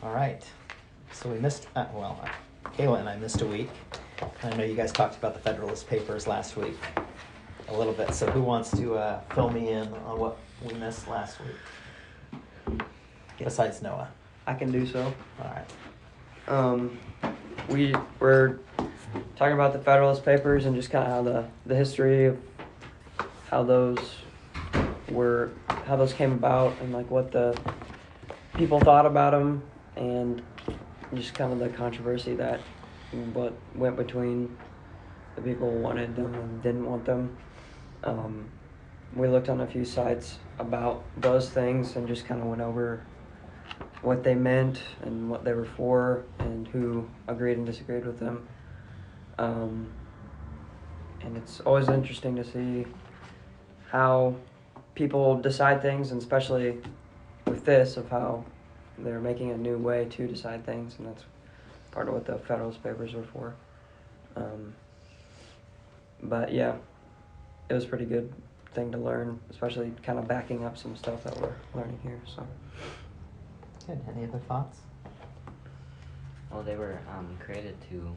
All right. So we missed, Kayla and I missed a week. I know you guys talked about the Federalist Papers last week a little bit. So who wants to fill me in on what we missed last week? Besides Noah. I can do so. All right. We were talking about the Federalist Papers and just kind of how the history of how those came about, and like what the people thought about them, and just kind of the controversy that what went between the people who wanted them and didn't want them. We looked on a few sites about those things and just kind of went over what they meant and what they were for and who agreed and disagreed with them. And it's always interesting to see how people decide things, and especially with this, of how they're making a new way to decide things, and that's part of what the Federalist Papers were for. But yeah, it was a pretty good thing to learn, especially kind of backing up some stuff that we're learning here. So. Good. Any other thoughts? Well, they were created to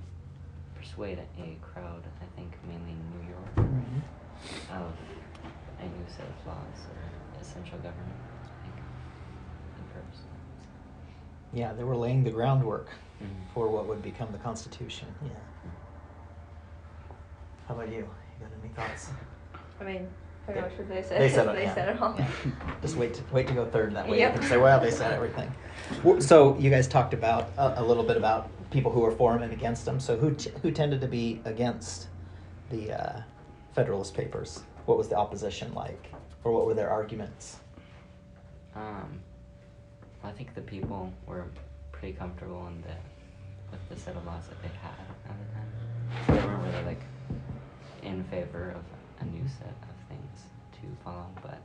persuade a crowd, I think mainly in New York, of a new set of laws or essential government, I think, at first. Yeah, they were laying the groundwork for what would become the Constitution. Yeah. How about you? You got any thoughts? I mean, pretty much what they said. They said it. They said it all. Yeah. Just wait to go third. That way Yep. you can say, well, they said everything. So you guys talked about a little bit about people who were for them and against them. So who tended to be against the Federalist Papers? What was the opposition like, or what were their arguments? I think the people were pretty comfortable with the set of laws that they had at the time. So they weren't really like in favor of a new set of things to follow. But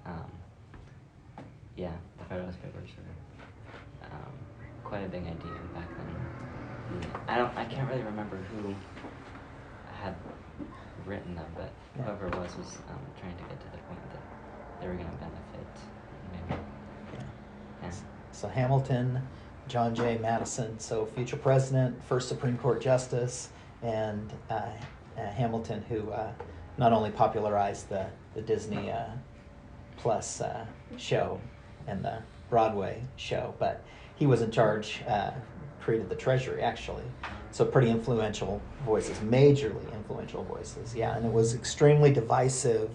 yeah, the Federalist Papers were quite a big idea back then. I can't really remember who had written them, but whoever it was trying to get to the point that they were going to benefit, maybe. Yeah. So Hamilton, John J. Madison, so future president, first Supreme Court justice, and Hamilton, who not only popularized the Disney Plus show and the Broadway show, but he was in charge, created the Treasury, actually. So pretty influential voices, majorly influential voices, yeah. And it was extremely divisive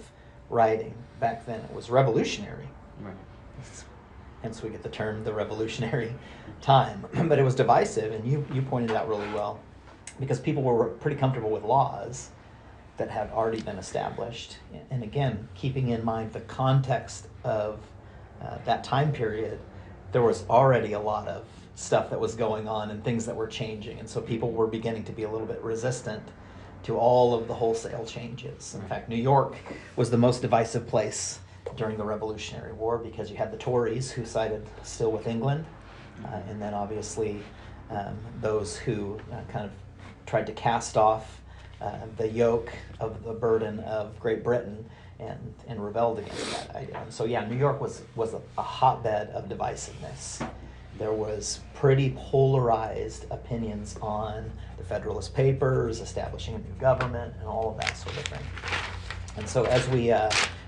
writing back then. It was revolutionary. Right. Hence we get the term the revolutionary time. But it was divisive, and you pointed out really well, because people were pretty comfortable with laws that had already been established. And again, keeping in mind the context of that time period, there was already a lot of stuff that was going on and things that were changing. And so people were beginning to be a little bit resistant to all of the wholesale changes. In fact, New York was the most divisive place during the Revolutionary War, because you had the Tories who sided still with England, and then obviously those who kind of tried to cast off the yoke of the burden of Great Britain and rebelled against that idea. And so yeah, New York was a hotbed of divisiveness. There was pretty polarized opinions on the Federalist Papers, establishing a new government, and all of that sort of thing. And so as we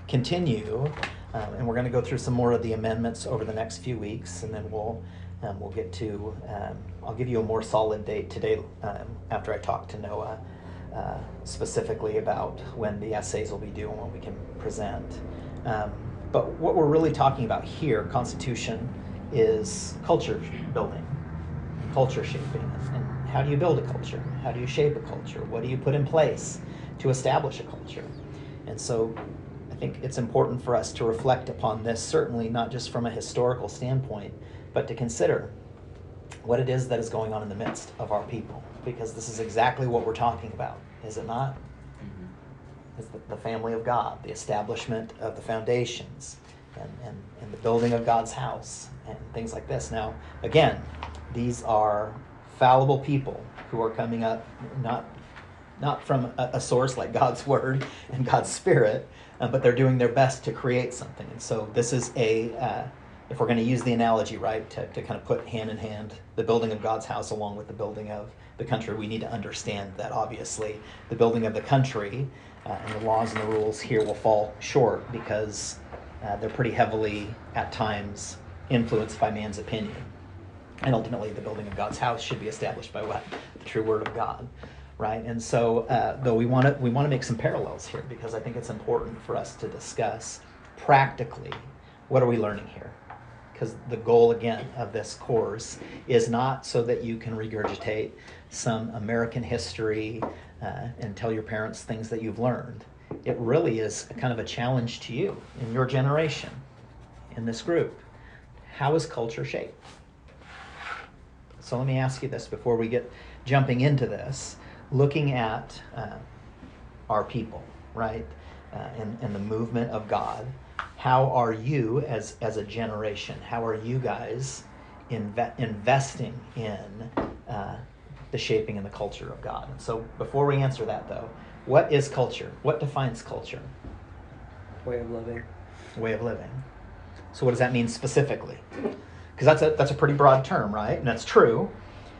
continue, and we're going to go through some more of the amendments over the next few weeks, and then we'll get to, I'll give you a more solid date today after I talk to Noah specifically about when the essays will be due and when we can present. But what we're really talking about here, Constitution, is culture building, culture shaping. And how do you build a culture? How do you shape a culture? What do you put in place to establish a culture? And so I think it's important for us to reflect upon this, certainly not just from a historical standpoint, but to consider what it is that is going on in the midst of our people, because this is exactly what we're talking about, is it not? Mm-hmm. It's the family of God, the establishment of the foundations, and the building of God's house, and things like this. Now, again, these are fallible people who are coming up not from a source like God's Word and God's Spirit, but they're doing their best to create something. And so this is a if we're going to use the analogy, right, to kind of put hand in hand the building of God's house along with the building of the country, we need to understand that obviously the building of the country and the laws and the rules here will fall short because they're pretty heavily at times influenced by man's opinion. And ultimately the building of God's house should be established by what? The true word of God. Right, and so though we want to make some parallels here because I think it's important for us to discuss practically what are we learning here, because the goal again of this course is not so that you can regurgitate some American history and tell your parents things that you've learned. It really is kind of a challenge to you in your generation, in this group. How is culture shaped? So let me ask you this before we get jumping into this. Looking at our people, right, and the movement of God, how are you as a generation, how are you guys investing in the shaping and the culture of God? And so before we answer that though, what is culture? What defines culture? Way of living. Way of living. So what does that mean specifically? Because that's a pretty broad term, right? And that's true.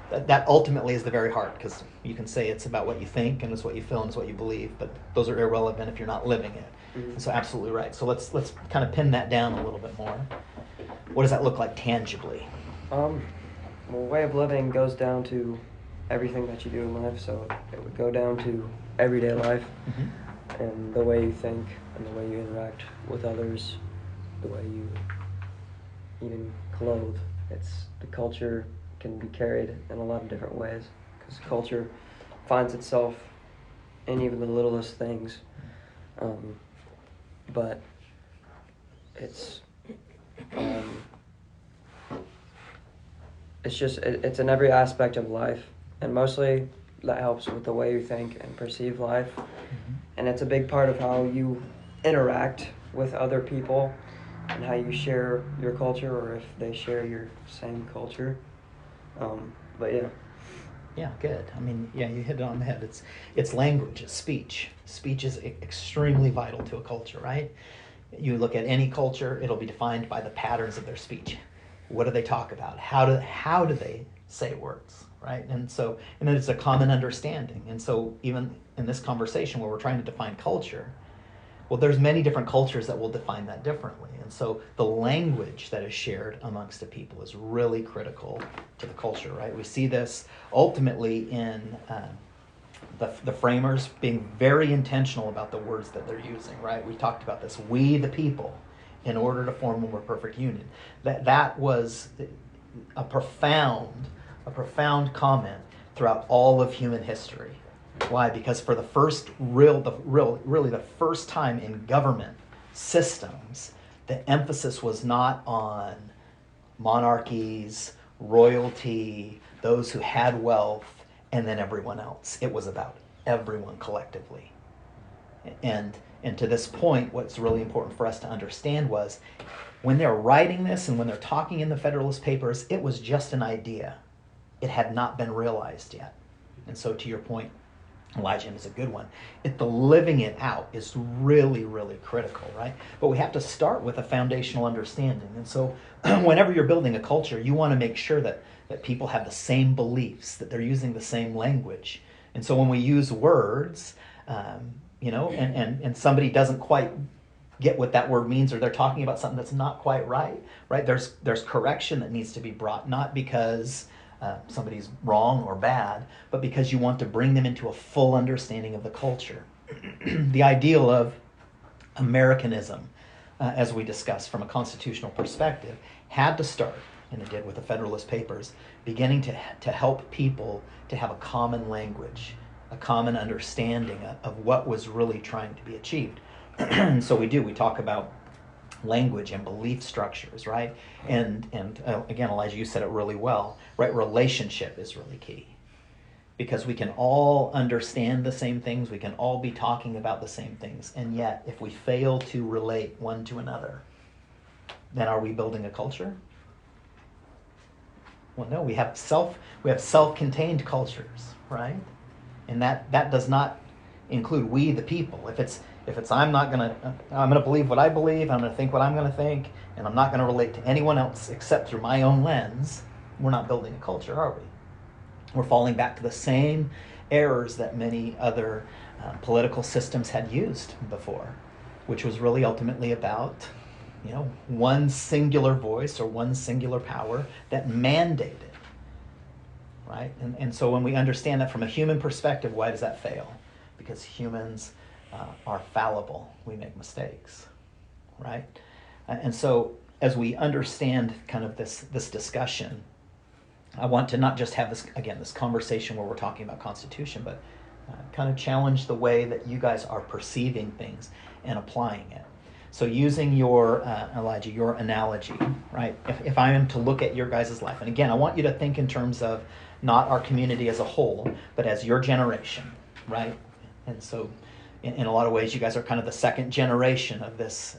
That ultimately is the very heart, because you can say it's about what you think and it's what you feel and it's what you believe, but those are irrelevant if you're not living it. Mm-hmm. So absolutely right. So let's kind of pin that down a little bit more. What does that look like tangibly? Well, way of living goes down to everything that you do in life, so it would go down to everyday life and the way you think and the way you interact with others, the way you even clothe. It's the culture can be carried in a lot of different ways because culture finds itself in even the littlest things, but it's just it's in every aspect of life, and mostly that helps with the way you think and perceive life, and it's a big part of how you interact with other people and how you share your culture or if they share your same culture. But yeah. Yeah, good. I mean, yeah, you hit it on the head. It's language, it's speech. Speech is extremely vital to a culture, right? You look at any culture, it'll be defined by the patterns of their speech. What do they talk about? How do they say words, right? And it's a common understanding. And so even in this conversation where we're trying to define culture, well, there's many different cultures that will define that differently. And so the language that is shared amongst a people is really critical to the culture, right? We see this ultimately in the framers being very intentional about the words that they're using, right? We talked about this, we the people, in order to form a more perfect union. That was a profound comment throughout all of human history. Why? Because for the first really the first time in government systems, the emphasis was not on monarchies, royalty, those who had wealth, and then everyone else. It was about everyone collectively. And to this point, what's really important for us to understand was when they're writing this and when they're talking in the Federalist Papers, it was just an idea. It had not been realized yet. And so to your point, Elijah is a good one. The living it out is really, really critical, right? But we have to start with a foundational understanding. And so whenever you're building a culture, you want to make sure that people have the same beliefs, that they're using the same language. And so when we use words, and somebody doesn't quite get what that word means, or they're talking about something that's not quite right? There's correction that needs to be brought, not because somebody's wrong or bad, but because you want to bring them into a full understanding of the culture. The ideal of Americanism, as we discussed from a constitutional perspective, had to start, and it did with the Federalist Papers, beginning to help people to have a common language, a common understanding of what was really trying to be achieved. So we talk about language and belief structures, right? And again, Elijah, you said it really well, right? Relationship is really key. Because we can all understand the same things, we can all be talking about the same things, and yet if we fail to relate one to another, then are we building a culture? Well, no, we have self-contained cultures, right? And that does not include we the people. If it's I'm gonna believe what I believe, I'm gonna think what I'm gonna think, and I'm not gonna relate to anyone else except through my own lens, we're not building a culture, are we? We're falling back to the same errors that many other political systems had used before, which was really ultimately about, one singular voice or one singular power that mandated, right? And so when we understand that from a human perspective, why does that fail? Because humans are fallible. We make mistakes, right? And so as we understand kind of this discussion, I want to not just have this conversation where we're talking about Constitution, but kind of challenge the way that you guys are perceiving things and applying it. So using your, Elijah, your analogy, right? If I am to look at your guys' life, and again, I want you to think in terms of not our community as a whole, but as your generation, right? And so in a lot of ways, you guys are kind of the second generation of this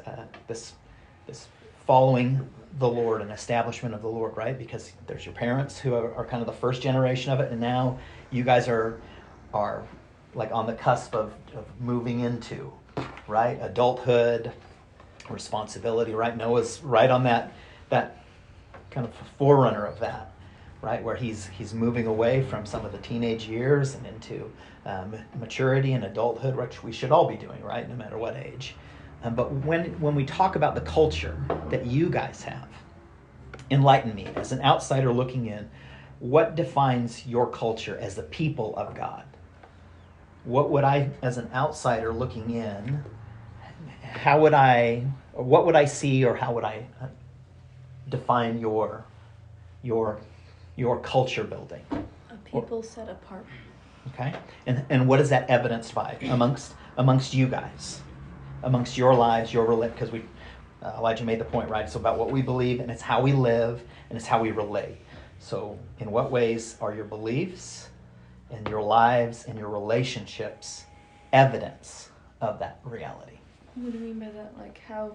following the Lord and establishment of the Lord, right? Because there's your parents who are kind of the first generation of it, and now you guys are like on the cusp of moving into, right? Adulthood, responsibility, right? Noah's right on that kind of forerunner of that, right? Where he's moving away from some of the teenage years and into maturity and adulthood, which we should all be doing, right? No matter what age. But when we talk about the culture that you guys have, enlighten me as an outsider looking in. What defines your culture as the people of God? What would I, as an outsider looking in, what would I see, or how would I define your culture building? A people set apart. Okay, and what is that evidenced by amongst you guys, amongst your lives, your relate? Because Elijah made the point, right? It's about what we believe, and it's how we live, and it's how we relate. So, in what ways are your beliefs and your lives and your relationships evidence of that reality? What do you mean by that? Like how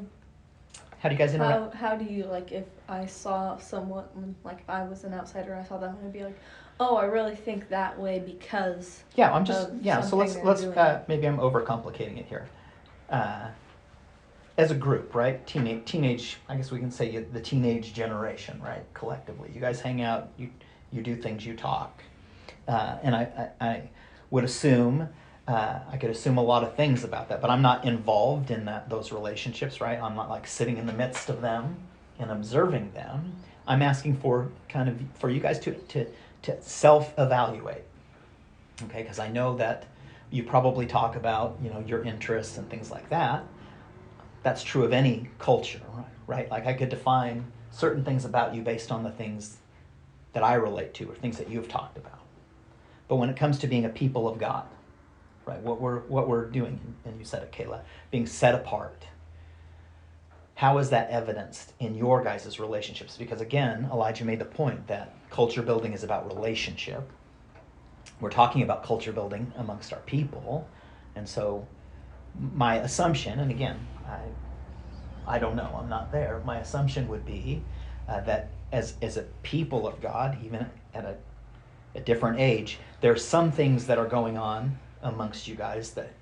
do you guys interact? How do you, like, if I saw someone, like if I was an outsider, I saw them, I'd be like, oh, I really think that way because. Yeah, So let's maybe I'm overcomplicating it here. As a group, right? Teenage. I guess we can say the teenage generation, right? Collectively, you guys hang out. You do things. You talk. And I would assume. I could assume a lot of things about that, but I'm not involved in those relationships, right? I'm not like sitting in the midst of them and observing them. I'm asking for you guys to self-evaluate, okay? Because I know that you probably talk about your interests and things like that. That's true of any culture, right? Like I could define certain things about you based on the things that I relate to or things that you've talked about. But when it comes to being a people of God, right, what we're doing, and you said it, Kayla, being set apart, how is that evidenced in your guys' relationships? Because again, Elijah made the point that culture building is about relationship. We're talking about culture building amongst our people, and so my assumption, and again, I don't know, I'm not there, my assumption would be that as a people of God, even at a different age, there's some things that are going on amongst you guys that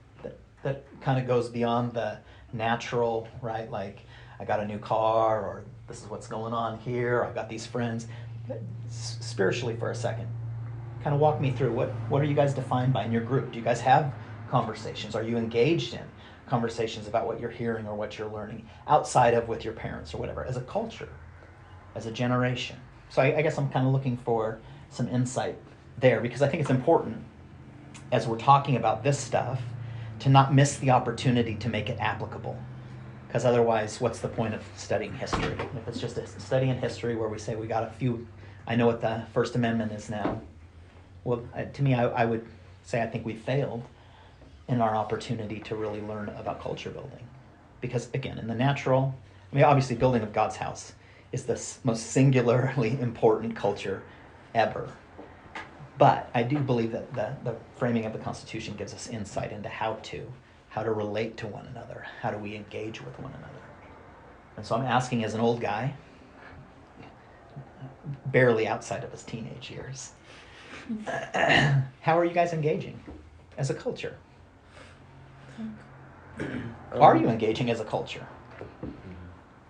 kind of goes beyond the natural, right? Like, I got a new car, or this is what's going on here, I've got these friends. Spiritually, for a second, kind of walk me through what are you guys defined by in your group? Do you guys have conversations? Are you engaged in conversations about what you're hearing or what you're learning outside of with your parents or whatever, as a culture, as a generation? So I guess I'm kind of looking for some insight there, because I think it's important as we're talking about this stuff to not miss the opportunity to make it applicable. Because otherwise, what's the point of studying history? If it's just a study in history where we say we got a few, I know what the First Amendment is now. Well, to me, I would say I think we failed in our opportunity to really learn about culture building. Because again, in the natural, obviously building of God's house is the most singularly important culture ever. But I do believe that the framing of the Constitution gives us insight into how to relate to one another. How do we engage with one another? And so I'm asking, as an old guy, barely outside of his teenage years, how are you guys engaging as a culture? Are you engaging as a culture?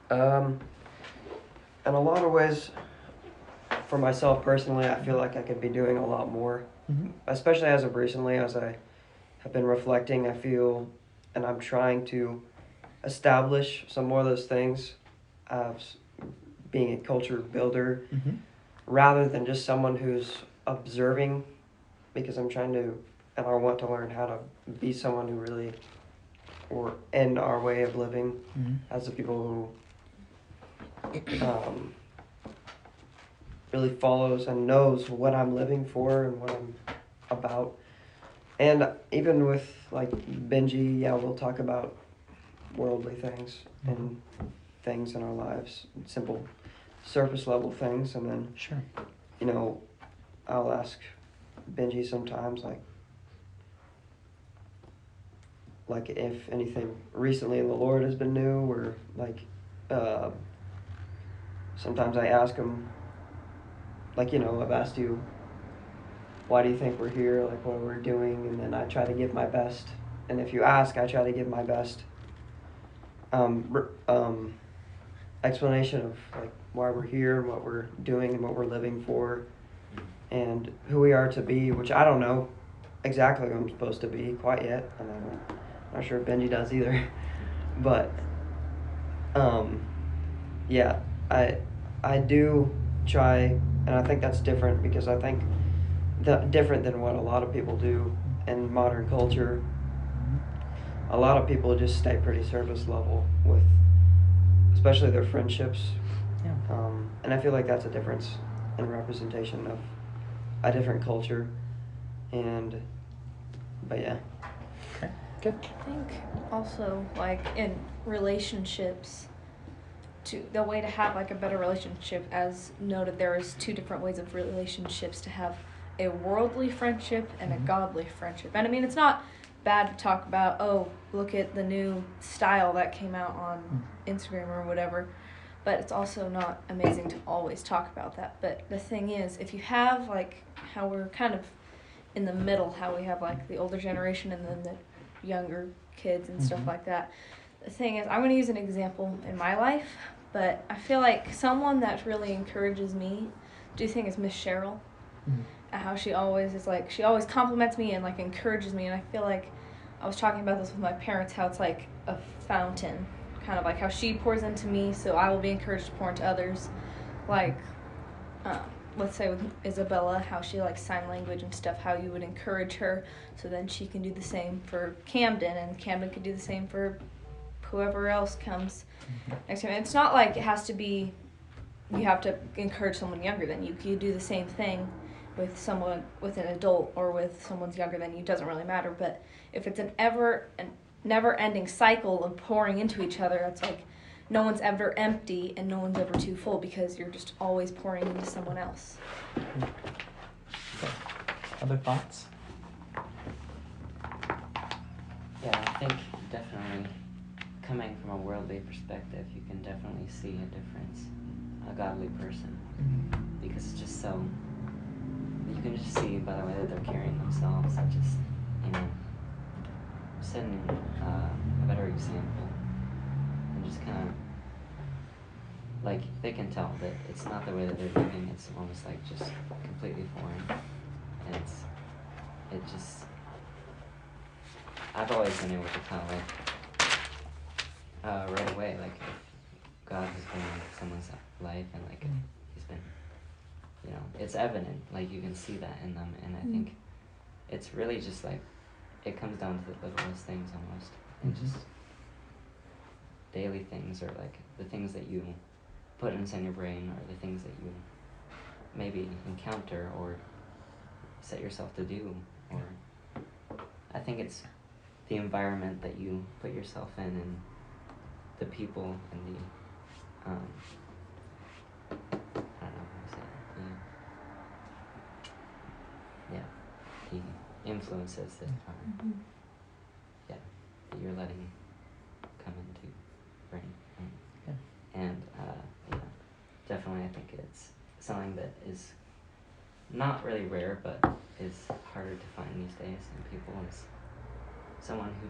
In a lot of ways, for myself personally, I feel like I could be doing a lot more. Especially as of recently, as I have been reflecting, I feel, and I'm trying to establish some more of those things as being a culture builder, rather than just someone who's observing, because I'm trying to, and I want to learn how to be someone who really, or in our way of living, as the people who really follows and knows what I'm living for and what I'm about. And even with like Benji, yeah, we'll talk about worldly things and things in our lives, simple surface level things, and then Sure. you know, I'll ask Benji sometimes like if anything recently in the Lord has been new, or like sometimes I ask him, like, you know, I've asked you, why do you think we're here, like what we're doing, and then I try to give my best, and if you ask, I try to give my best explanation of like why we're here and what we're doing and what we're living for and who we are to be, which I don't know exactly who I'm supposed to be quite yet, and I'm not sure if Benji does either. But yeah, I do try, and I think that's different, because I think different than what a lot of people do in modern culture. A lot of people just stay pretty surface level with, especially their friendships. Yeah. And I feel like that's a difference in representation of a different culture. But yeah. Okay. Good. I think also like in relationships, the way to have like a better relationship, as noted, there is two different ways of relationships: to have a worldly friendship and a godly friendship. And I mean, it's not bad to talk about, oh, look at the new style that came out on Instagram or whatever, but it's also not amazing to always talk about that. But the thing is, if you have like how we're kind of in the middle, how we have like the older generation and then the younger kids and stuff like that. The thing is, I'm going to use an example in my life, but I feel like someone that really encourages me, do you think is Miss Cheryl? How she always is like, she always compliments me and like encourages me, and I feel like I was talking about this with my parents, how it's like a fountain, kind of like how she pours into me, so I will be encouraged to pour into others. Like, let's say with Isabella, how she likes sign language and stuff, how you would encourage her, so then she can do the same for Camden, and Camden could do the same for whoever else comes next time. It's not like it has to be, you have to encourage someone younger than you. You do the same thing with someone, with an adult, or with someone's younger than you. It doesn't really matter. But if it's a never-ending cycle of pouring into each other, it's like no one's ever empty and no one's ever too full, because you're just always pouring into someone else. Okay. Other thoughts? Yeah, I think definitely coming from a worldly perspective, you can definitely see a difference in a godly person, because it's just so, you can just see by the way that they're carrying themselves, and just, you know, setting a better example, and just kind of, like, they can tell that it's not the way that they're living, it's almost like just completely foreign, and it just, I've always been able to tell, like, right away, like, if God has been in someone's life, and like, if he's been, you know, it's evident, like, you can see that in them, and I think it's really just like, it comes down to the littlest things almost, and just daily things, or like the things that you put inside your brain, or the things that you maybe encounter or set yourself to do, or I think it's the environment that you put yourself in, and the people, and the I don't know how to say it, the influences that are that you're letting come into brain, and you know, definitely I think it's something that is not really rare, but is harder to find these days in people, is someone who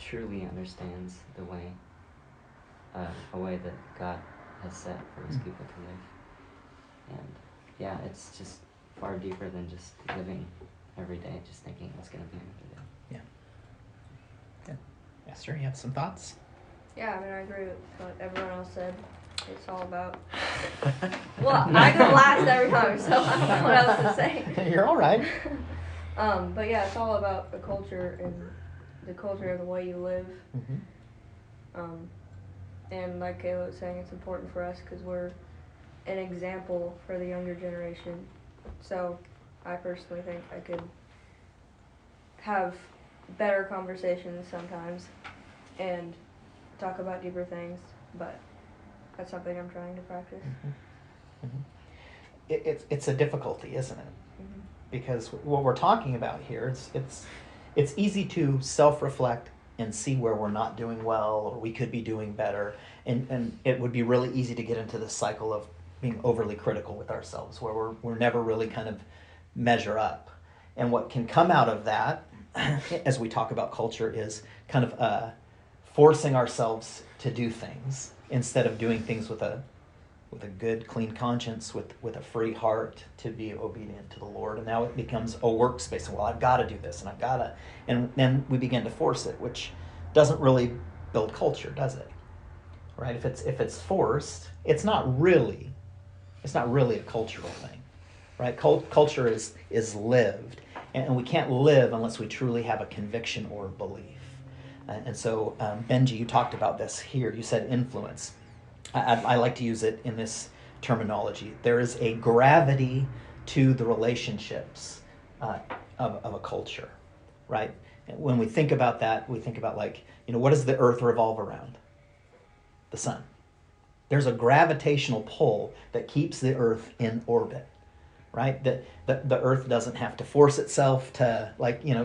truly understands the way, a way that God has set for his people to live. And yeah, it's just far deeper than just living every day, just thinking it's going to be another day. Yeah. Good. Esther, you have some thoughts? Yeah, I mean, I agree with what everyone else said. It's all about. Well, I go last every time, so I don't know what else to say. You're all right. But yeah, it's all about the culture and the way you live. Mm-hmm. And like Kayla was saying, it's important for us because we're an example for the younger generation. So I personally think I could have better conversations sometimes and talk about deeper things, but that's something I'm trying to practice. Mm-hmm. Mm-hmm. It's a difficulty, isn't it? Mm-hmm. Because what we're talking about here, it's easy to self-reflect and see where we're not doing well or we could be doing better, and it would be really easy to get into this cycle of being overly critical with ourselves where we're never really kind of measure up. And what can come out of that as we talk about culture is kind of forcing ourselves to do things instead of doing things with a good, clean conscience, with a free heart to be obedient to the Lord. And now it becomes a workspace. Well, I've got to do this, and then we begin to force it, which doesn't really build culture, does it? Right? If it's forced, it's not really a cultural thing, right? Culture is lived, and we can't live unless we truly have a conviction or belief. And so, Benji, you talked about this here. You said influence. I like to use it in this terminology. There is a gravity to the relationships of a culture, right? And when we think about that, we think about what does the earth revolve around? The sun. There's a gravitational pull that keeps the earth in orbit, right? The earth doesn't have to force itself to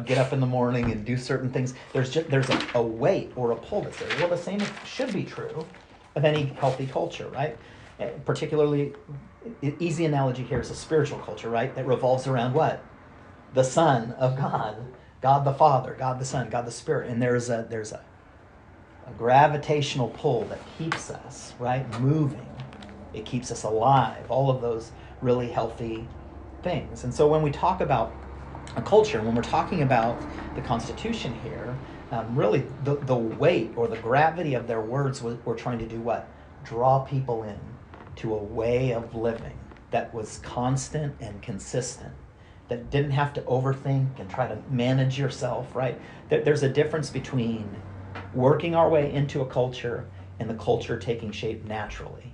get up in the morning and do certain things. There's a weight or a pull that's there. Well, the same should be true of any healthy culture, right? Particularly, easy analogy here is a spiritual culture, right? That revolves around what? The Son of God, God the Father, God the Son, God the Spirit, and there's a gravitational pull that keeps us, right, moving. It keeps us alive. All of those really healthy things. And so when we talk about a culture, when we're talking about the Constitution here, really the weight or the gravity of their words were trying to do what? Draw people in to a way of living that was constant and consistent, that didn't have to overthink and try to manage yourself, right? There's a difference between working our way into a culture and the culture taking shape naturally.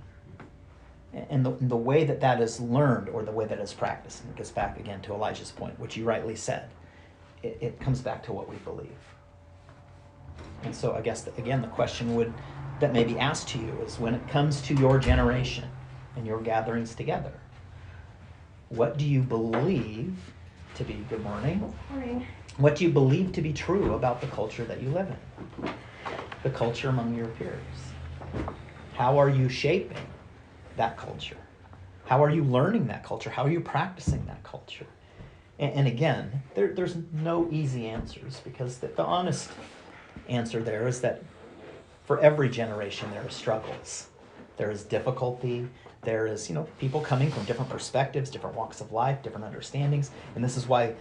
And the way that is learned or the way that is practiced, and it gets back again to Elijah's point, which you rightly said, it comes back to what we believe. And so I guess, again, the question that may be asked to you is, when it comes to your generation and your gatherings together, what do you believe to be, good morning, Morning. what do you believe to be true about the culture that you live in? The culture among your peers. How are you shaping that culture? How are you learning that culture? How are you practicing that culture? And again, there's no easy answers, because the honest answer there is that for every generation there are struggles. There is difficulty. There is, people coming from different perspectives, different walks of life, different understandings. And this is why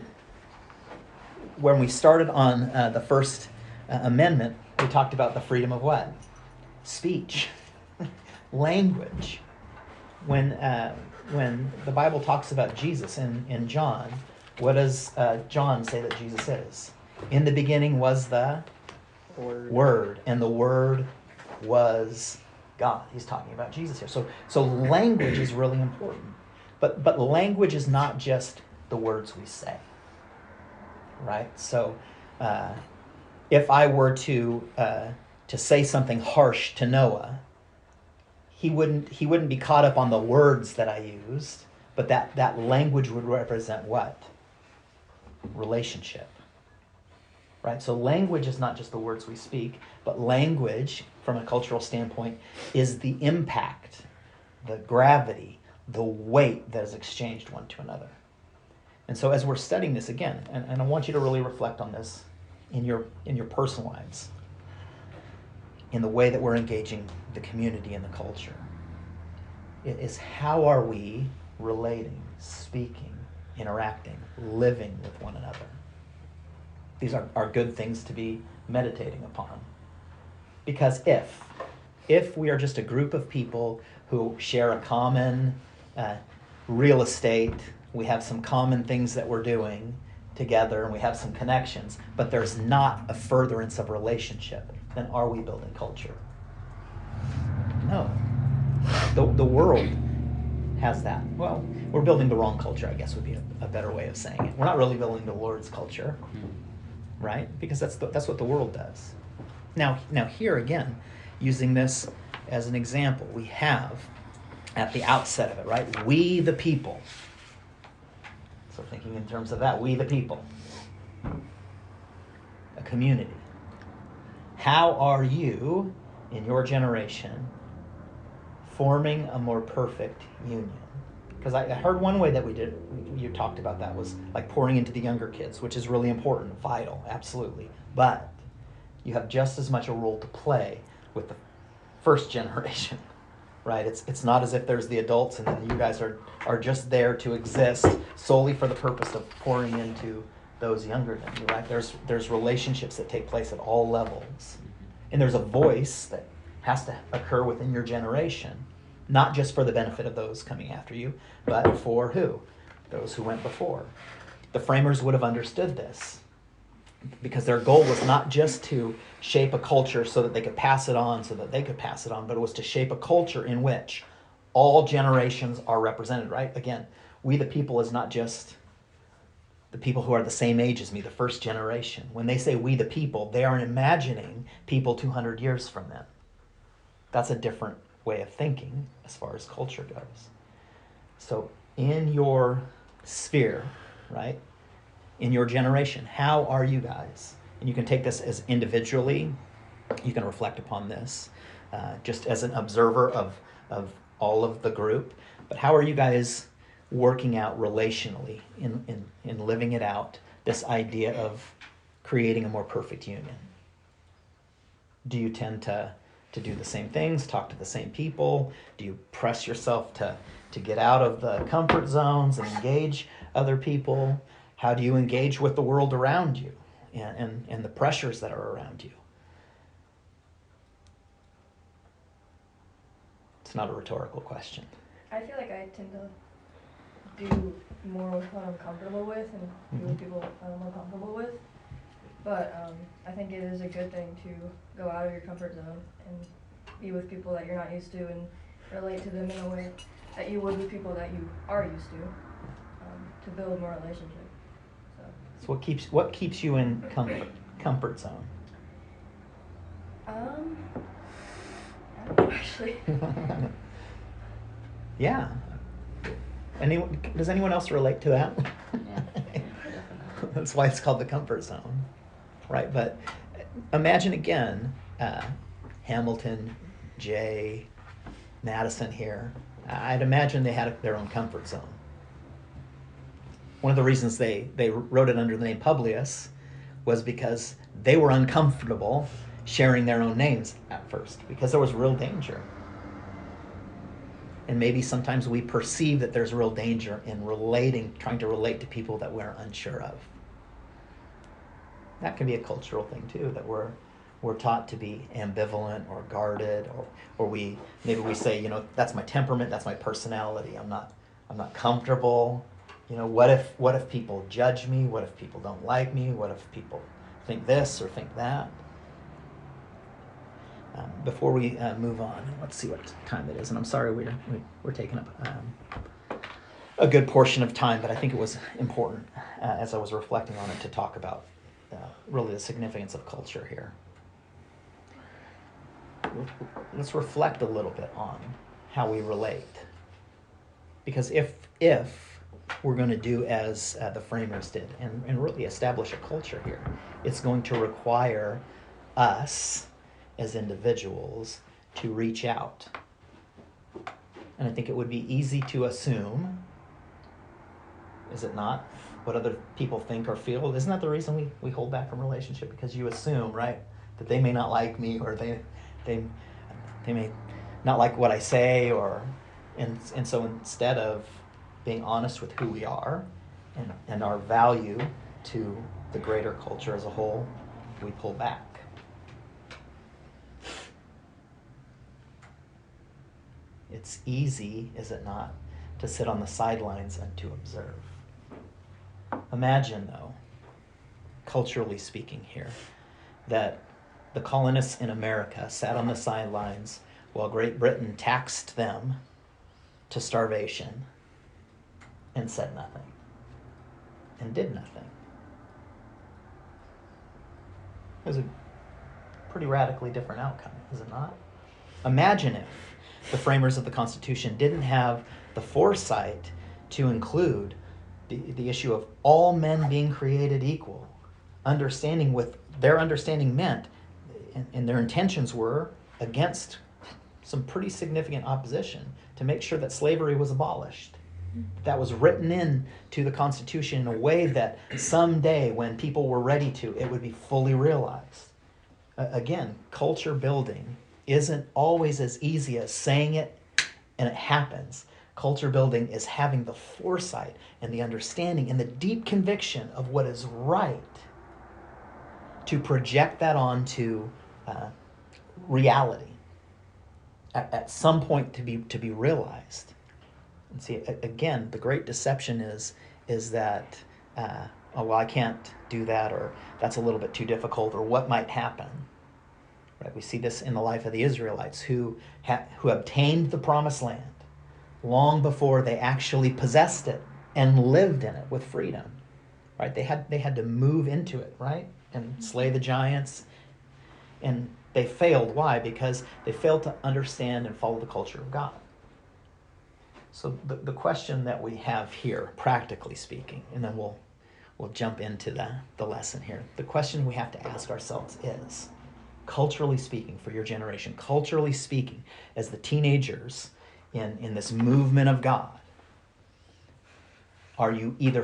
when we started on the First Amendment, we talked about the freedom of what? Speech, language. When the Bible talks about Jesus in John, what does John say that Jesus is? In the beginning was the Word, and the Word was God. He's talking about Jesus here. So language is really important. But language is not just the words we say, right? So if I were to say something harsh to Noah, he wouldn't be caught up on the words that I used, but that language would represent what? Relationship. Right? So language is not just the words we speak, but language, from a cultural standpoint, is the impact, the gravity, the weight that is exchanged one to another. And so as we're studying this again, and I want you to really reflect on this in your personal lives, in the way that we're engaging the community and the culture. It is how are we relating, speaking, interacting, living with one another. These are good things to be meditating upon. Because if we are just a group of people who share a common real estate, we have some common things that we're doing together, and we have some connections, but there's not a furtherance of relationship, then are we building culture? No. The world has that. Well, we're building the wrong culture, I guess would be a better way of saying it. We're not really building the Lord's culture, right? Because that's what the world does. Now here again, using this as an example, we have at the outset of it, right? We the people. So thinking in terms of that, we the people. A community. How are you, in your generation, forming a more perfect union? Because I heard one way that you talked about that was like pouring into the younger kids, which is really important, vital, absolutely. But you have just as much a role to play with the first generation, right? It's not as if there's the adults and then you guys are just there to exist solely for the purpose of pouring into those younger than you, right? There's relationships that take place at all levels. And there's a voice that has to occur within your generation, not just for the benefit of those coming after you, but for who? Those who went before. The framers would have understood this because their goal was not just to shape a culture so that they could pass it on, but it was to shape a culture in which all generations are represented, right? Again, we the people is not just the people who are the same age as me, the first generation. When they say we the people, they are imagining people 200 years from them. That's a different way of thinking as far as culture goes. So in your sphere, right, in your generation, how are you guys? And you can take this as individually, you can reflect upon this just as an observer of all of the group, but how are you guys working out relationally in living it out, this idea of creating a more perfect union? Do you tend to do the same things, talk to the same people? Do you press yourself to get out of the comfort zones and engage other people? How do you engage with the world around you and the pressures that are around you? It's not a rhetorical question. I feel like I tend to do more with what I'm comfortable with and be with people I'm more comfortable with. But I think it is a good thing to go out of your comfort zone and be with people that you're not used to and relate to them in a way that you would with people that you are used to build more relationship. So what keeps you in comfort zone? I don't know, actually. Yeah. Does anyone else relate to that? Yeah, definitely. That's why it's called the comfort zone, right? But imagine again, Hamilton, Jay, Madison here. I'd imagine they had their own comfort zone. One of the reasons they wrote it under the name Publius was because they were uncomfortable sharing their own names at first because there was real danger. And maybe sometimes we perceive that there's real danger in trying to relate to people that we're unsure of. That can be a cultural thing too, that we're taught to be ambivalent or guarded, or maybe we say, that's my temperament, that's my personality. I'm not comfortable. What if people judge me? What if people don't like me? What if people think this or think that? Before we move on, let's see what time it is. And I'm sorry we're taking up a good portion of time, but I think it was important as I was reflecting on it to talk about really the significance of culture here. Let's reflect a little bit on how we relate. Because if we're going to do as the framers did and really establish a culture here, it's going to require us as individuals to reach out. And I think it would be easy to assume, is it not, what other people think or feel? Isn't that the reason we hold back from relationship? Because you assume, right, that they may not like me or they They may not like what I say, and so instead of being honest with who we are and our value to the greater culture as a whole, we pull back. It's easy, is it not, to sit on the sidelines and to observe. Imagine, though, culturally speaking here, that the colonists in America sat on the sidelines while Great Britain taxed them to starvation and said nothing and did nothing. It was a pretty radically different outcome, is it not? Imagine if the framers of the Constitution didn't have the foresight to include the issue of all men being created equal, understanding with their understanding meant, and their intentions were against some pretty significant opposition to make sure that slavery was abolished. That was written in to the Constitution in a way that someday when people were ready to, it would be fully realized. Again, culture building isn't always as easy as saying it and it happens. Culture building is having the foresight and the understanding and the deep conviction of what is right to project that onto reality at some point to be realized. And see, again, the great deception is that oh well, I can't do that, or that's a little bit too difficult, or what might happen. Right? We see this in the life of the Israelites who obtained the promised land long before they actually possessed it and lived in it with freedom. Right? They had to move into it, right? And slay the giants. And they failed. Why? Because they failed to understand and follow the culture of God. So the question that we have here, practically speaking, and then we'll jump into the lesson here. The question we have to ask ourselves is, culturally speaking, for your generation, culturally speaking, as the teenagers in this movement of God, are you either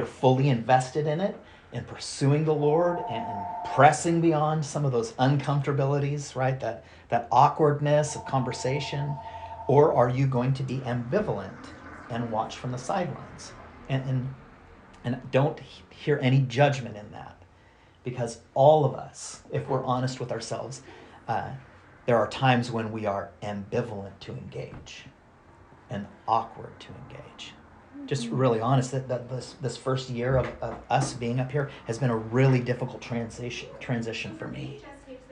fully invested in it, in pursuing the Lord and pressing beyond some of those uncomfortabilities, right? That awkwardness of conversation, or are you going to be ambivalent and watch from the sidelines? And don't hear any judgment in that, because all of us, if we're honest with ourselves, there are times when we are ambivalent to engage and awkward to engage. Just really honest, that this first year of us being up here has been a really difficult transition for me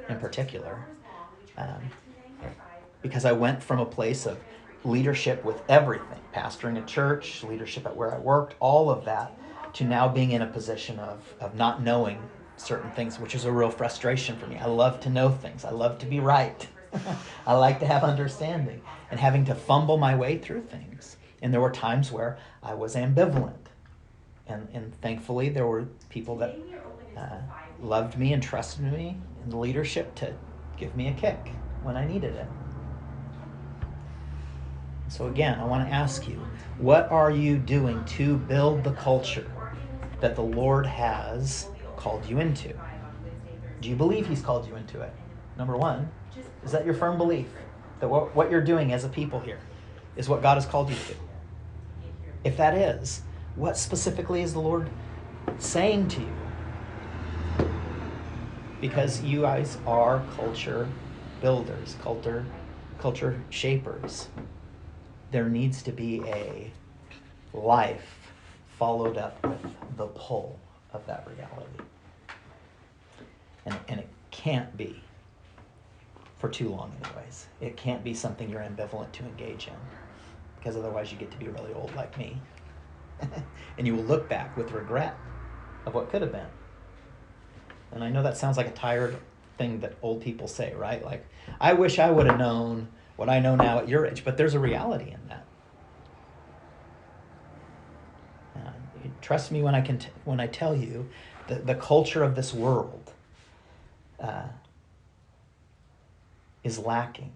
in particular. Because I went from a place of leadership with everything, pastoring a church, leadership at where I worked, all of that, to now being in a position of not knowing certain things, which is a real frustration for me. I love to know things. I love to be right. I like to have understanding, and having to fumble my way through things. And there were times where I was ambivalent. And thankfully, there were people that loved me and trusted me in the leadership to give me a kick when I needed it. So again, I want to ask you, what are you doing to build the culture that the Lord has called you into? Do you believe He's called you into it? Number one, is that your firm belief that what you're doing as a people here is what God has called you to? If that is, what specifically is the Lord saying to you? Because you guys are culture builders, culture shapers. There needs to be a life followed up with the pull of that reality. And it can't be for too long anyways. It can't be something you're ambivalent to engage in, because otherwise you get to be really old like me. And you will look back with regret of what could have been. And I know that sounds like a tired thing that old people say, right? Like, I wish I would have known what I know now at your age, but there's a reality in that. Trust me when I tell you that the culture of this world is lacking.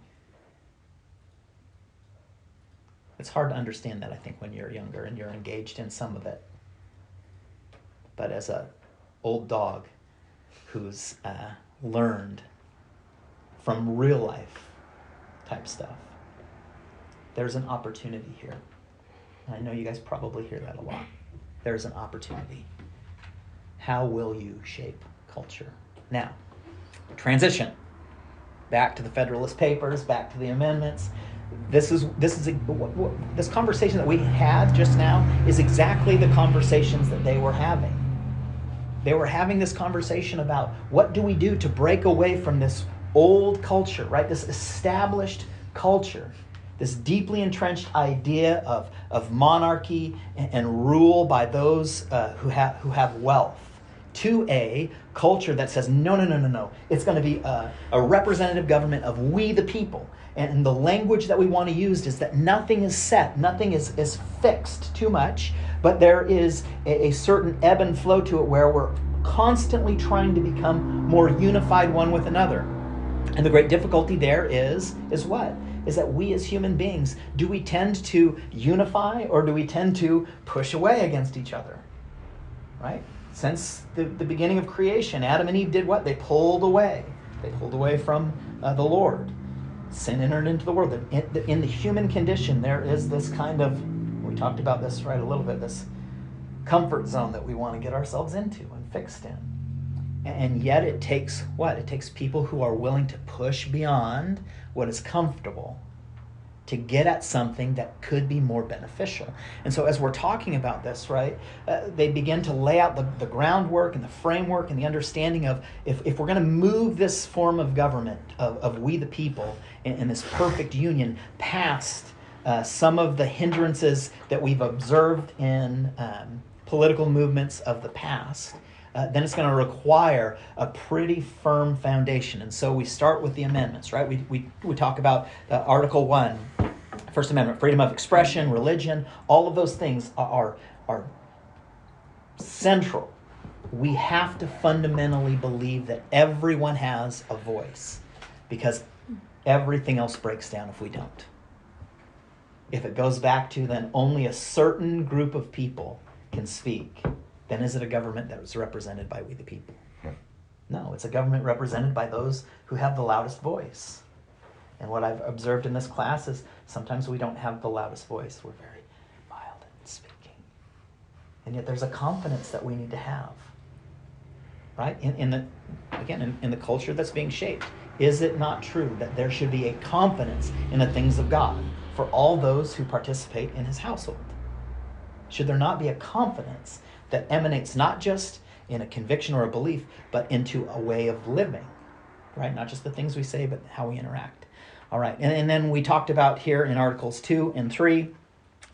It's hard to understand that, I think, when you're younger and you're engaged in some of it. But as an old dog who's learned from real life type stuff. There's an opportunity here. And I know you guys probably hear that a lot. There's an opportunity. How will you shape culture? Now, transition. Back to the Federalist Papers, back to the amendments. This conversation that we had just now is exactly the conversations that they were having. They were having this conversation about what do we do to break away from this old culture, right? This established culture, this deeply entrenched idea of monarchy and rule by those who have wealth, to a culture that says, no. It's going to be a representative government of we the people. And the language that we want to use is that nothing is set, nothing is fixed too much, but there is a certain ebb and flow to it where we're constantly trying to become more unified one with another. And the great difficulty there is what? Is that we as human beings, do we tend to unify or do we tend to push away against each other? Right? Since the beginning of creation, Adam and Eve did what? They pulled away. They pulled away from the Lord. Sin entered into the world. In the human condition, there is this kind of, we talked about this a little bit, this comfort zone that we want to get ourselves into and fixed in. And yet it takes what? It takes people who are willing to push beyond what is comfortable to get at something that could be more beneficial. And so as we're talking about this, right, they begin to lay out the groundwork and the framework and the understanding of if we're going to move this form of government, of we the people, in this perfect union past some of the hindrances that we've observed in political movements of the past, then it's going to require a pretty firm foundation. And so we start with the amendments, right? We talk about Article 1, First Amendment, freedom of expression, religion, all of those things are central. We have to fundamentally believe that everyone has a voice, because everything else breaks down if we don't. If it goes back to then only a certain group of people can speak, then is it a government that is represented by we the people? No, it's a government represented by those who have the loudest voice. And what I've observed in this class is sometimes we don't have the loudest voice. We're very mild in speaking. And yet there's a confidence that we need to have, right? In the culture that's being shaped. Is it not true that there should be a confidence in the things of God for all those who participate in his household? Should there not be a confidence that emanates not just in a conviction or a belief, but into a way of living, right? Not just the things we say, but how we interact. All right, and then we talked about here in Articles 2 and 3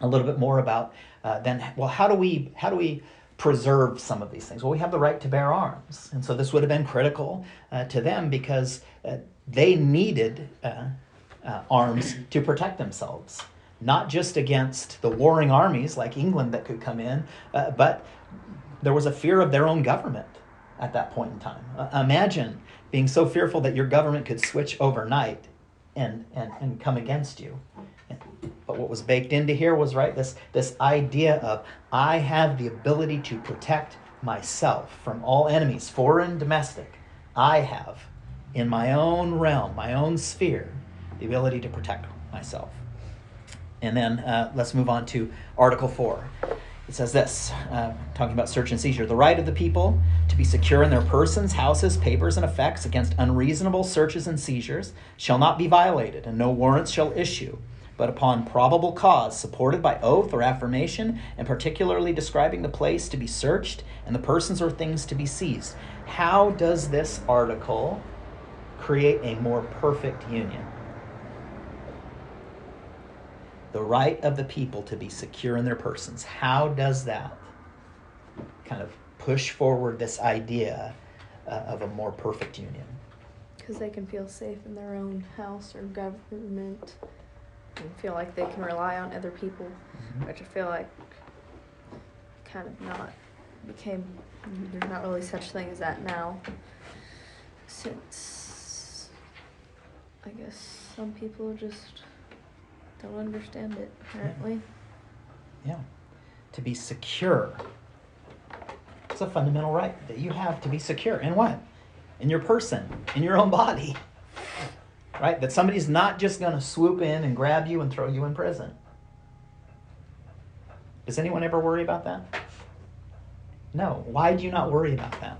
a little bit more about how do we preserve some of these things? Well, we have the right to bear arms, and so this would have been critical to them because they needed arms to protect themselves, not just against the warring armies like England that could come in, but there was a fear of their own government at that point in time. Imagine being so fearful that your government could switch overnight and come against you. But what was baked into here was, right, this idea of I have the ability to protect myself from all enemies, foreign, domestic. I have, in my own realm, my own sphere, the ability to protect myself. And then let's move on to Article 4. It says this, talking about search and seizure. The right of the people to be secure in their persons, houses, papers, and effects against unreasonable searches and seizures shall not be violated, and no warrants shall issue, but upon probable cause, supported by oath or affirmation, and particularly describing the place to be searched and the persons or things to be seized. How does this article create a more perfect union? The right of the people to be secure in their persons. How does that kind of push forward this idea of a more perfect union? Because they can feel safe in their own house or government and feel like they can rely on other people, which I feel like kind of there's not really such thing as that now, since I guess some people just don't understand it, apparently. Yeah. To be secure. It's a fundamental right that you have to be secure. In what? In your person, in your own body. right? That somebody's not just going to swoop in and grab you and throw you in prison. Does anyone ever worry about that? No. Why do you not worry about that?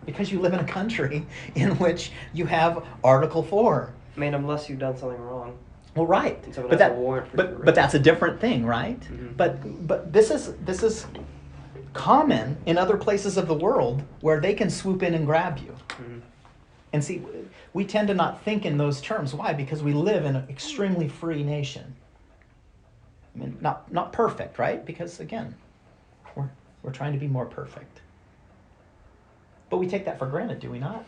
Because you live in a country in which you have Article 4. I mean, unless you've done something wrong. Well, right. And someone But has that, a warrant for but that's a different thing, right? Mhm. But this is common in other places of the world where they can swoop in and grab you. Mhm. And see, we tend to not think in those terms. Why? Because we live in an extremely free nation. I mean, not perfect, right? Because again, we're trying to be more perfect. But we take that for granted, do we not?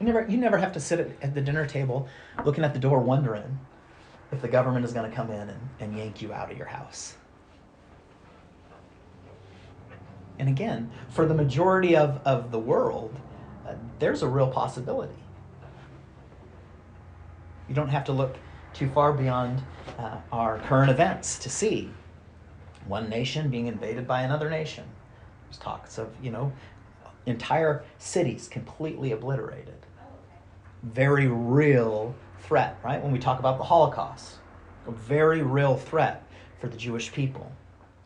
You never have to sit at the dinner table looking at the door wondering if the government is going to come in and yank you out of your house. And again, for the majority of the world, there's a real possibility. You don't have to look too far beyond our current events to see one nation being invaded by another nation. There's talks of, entire cities completely obliterated. Very real threat, right? When we talk about the Holocaust, a very real threat for the Jewish people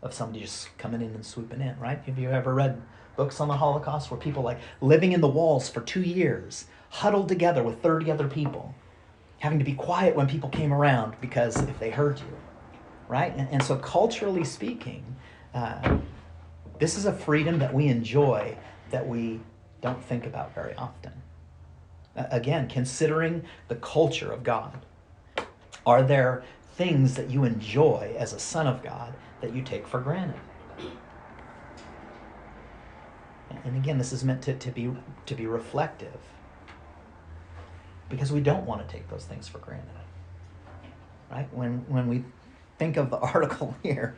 of somebody just coming in and swooping in, right? Have you ever read books on the Holocaust where people like living in the walls for 2 years, huddled together with 30 other people, having to be quiet when people came around because if they heard you, right? And so culturally speaking, this is a freedom that we enjoy that we don't think about very often. Again, considering the culture of God, are there things that you enjoy as a son of God that you take for granted? And again, this is meant to be reflective, because we don't want to take those things for granted, right? When we think of the article here,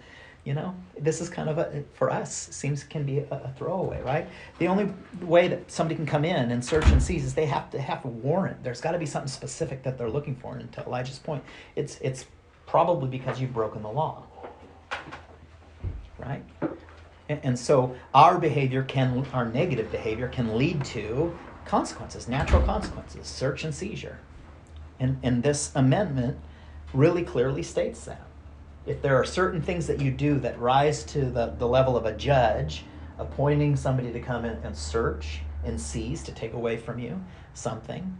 this is kind of for us, can be a throwaway, right? The only way that somebody can come in and search and seize is they have to have a warrant. There's got to be something specific that they're looking for. And to Elijah's point, it's probably because you've broken the law, right? And so our negative behavior can lead to consequences, natural consequences, search and seizure. And this amendment really clearly states that. If there are certain things that you do that rise to the level of a judge appointing somebody to come in and search and seize, to take away from you something,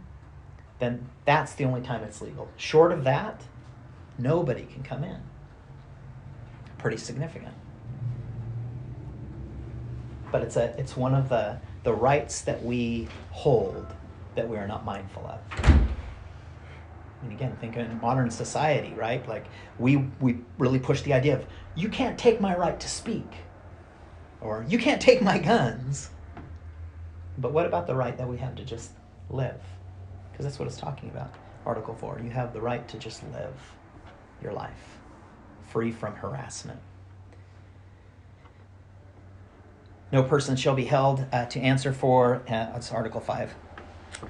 then that's the only time it's legal. Short of that, nobody can come in. Pretty significant. But it's one of the rights that we hold that we are not mindful of. And again, think in modern society, right? Like we really push the idea of, you can't take my right to speak, or you can't take my guns. But what about the right that we have to just live? Because that's what it's talking about. Article 4, you have the right to just live your life, free from harassment. No person shall be held to answer for, that's Article 5,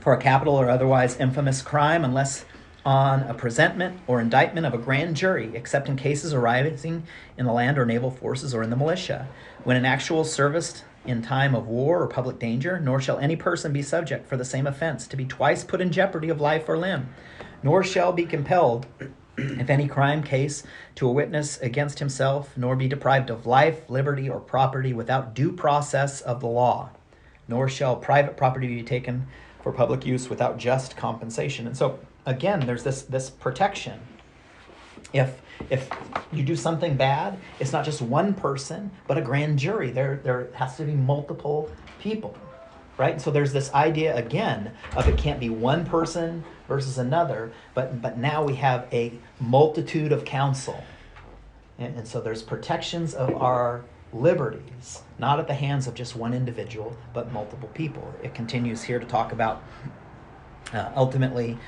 for a capital or otherwise infamous crime unless on a presentment or indictment of a grand jury, except in cases arising in the land or naval forces or in the militia, when in actual service in time of war or public danger, nor shall any person be subject for the same offense to be twice put in jeopardy of life or limb, nor shall be compelled, if any crime case, to a witness against himself, nor be deprived of life, liberty, or property without due process of the law, nor shall private property be taken for public use without just compensation. And so, again, there's this protection. If you do something bad, it's not just one person, but a grand jury. There has to be multiple people, right? And so there's this idea, again, of it can't be one person versus another, but now we have a multitude of counsel. And so there's protections of our liberties, not at the hands of just one individual, but multiple people. It continues here to talk about ultimately